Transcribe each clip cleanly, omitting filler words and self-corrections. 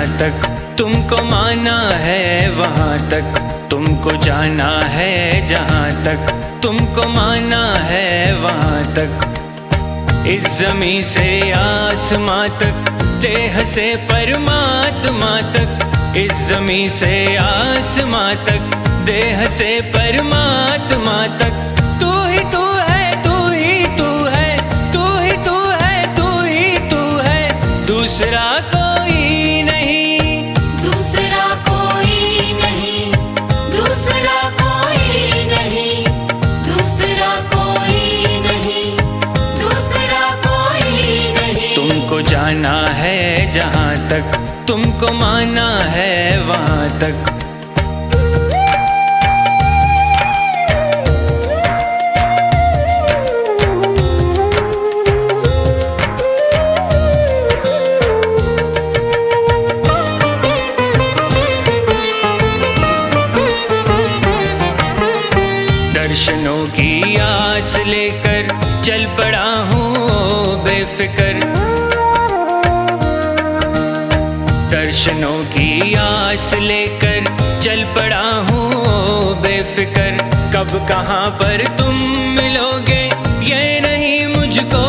जहाँ तक तुमको माना है वहाँ तक तुमको जाना है, जहाँ तक तुमको माना है वहाँ तक। इस ज़मीं से आसमां तक, देह से परमात्मा तक। इस ज़मीं से आसमां तक, देह से परमात्मा तक। तू ही तू है, तू ही तू है, तू ही तू है, तू ही तू है, दूसरा कोई नहीं, दूसरा कोई नहीं, दूसरा कोई नहीं, दूसरा कोई नहीं, दूसरा कोई नहीं। तुमको जाना है जहाँ तक तुमको माना है वहाँ तक। दर्शनों की आस लेकर चल पड़ा हूँ बेफिक्र। दर्शनों की आस लेकर चल पड़ा हूँ बेफिक्र। कब कहाँ पर तुम मिलोगे ये नहीं मुझको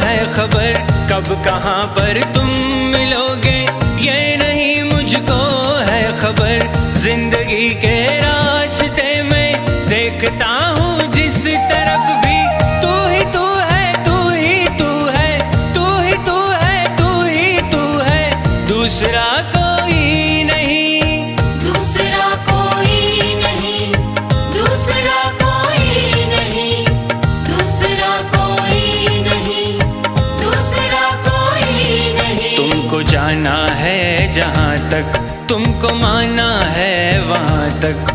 है खबर। कब कहाँ पर तुम मिलोगे ये नहीं मुझको है खबर। जिंदगी के रास्ते में देखता हूँ जिस तरफ भी, तू ही तू है, तू ही तू है, तू ही तू है, तू ही तू है, दूसरा कोई नहीं, दूसरा कोई नहीं, दूसरा कोई नहीं, दूसरा कोई नहीं, दूसरा कोई नहीं। तुमको जाना है जहाँ तक तुमको माना है वहाँ तक।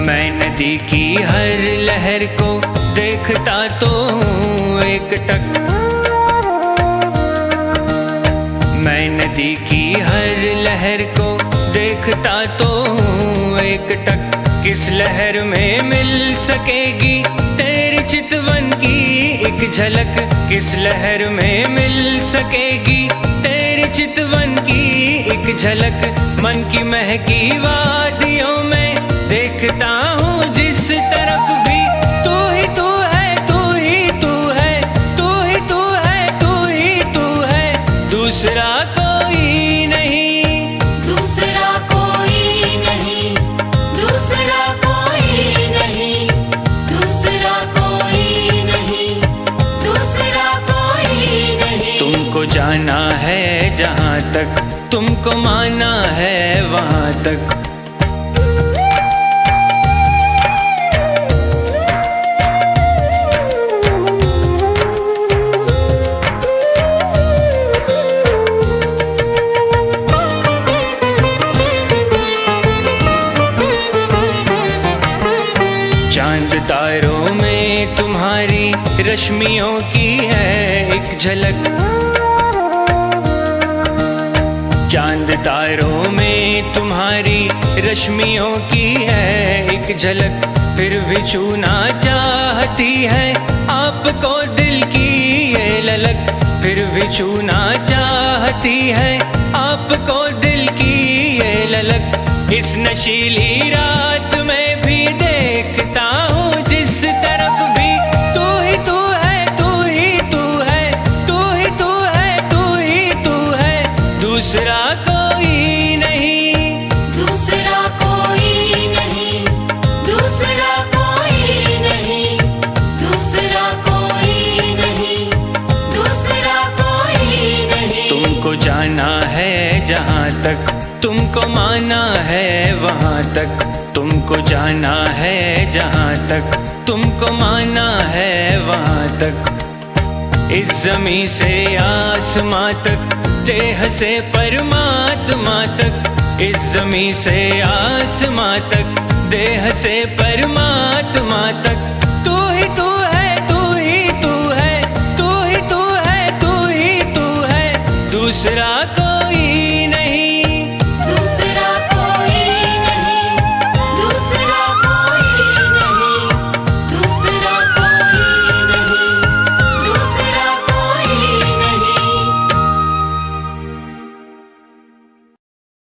मैं नदी की हर लहर को देखता तो हूँ एक टक। मैं नदी की हर लहर को देखता तो हूँ एक टक। किस लहर में मिल सकेगी तेरी चितवन की एक झलक। किस लहर में मिल सकेगी तेरी चितवन की एक झलक। मन की महकी वादियों में देखता हूँ जिस तरफ भी, तू ही तू है, तू ही तू है, तू ही तू है, तू ही तू है, दूसरा कोई नहीं, दूसरा कोई नहीं, दूसरा कोई नहीं, दूसरा कोई नहीं, दूसरा कोई नहीं। तुमको जाना है जहाँ तक तुमको माना है वहाँ तक। चांद तारों में तुम्हारी रश्मियों की है एक झलक। चांद तारों में तुम्हारी रश्मियों की है एक झलक। फिर भी छूना चाहती है आपको दिल की ये ललक। फिर भी छूना चाहती है आपको दिल की ये ललक। इस नशीली रात में भी देखता हूँ जिस तरफ भी, तू ही तू है, तू ही तू है, तू ही तू है, तू ही तू है, दूसरा कोई नहीं, दूसरा कोई नहीं, दूसरा कोई नहीं, दूसरा कोई नहीं, दूसरा कोई नहीं। तुमको जाना है जहाँ तक तुमको माना है वहाँ तक। तुमको जाना है जहाँ तक तुमको माना है वहाँ तक। इस ज़मीं से आसमां तक, देह से परमात्मा तक। इस ज़मीं से आसमां तक, देह से परमात्मा तक। दूसरा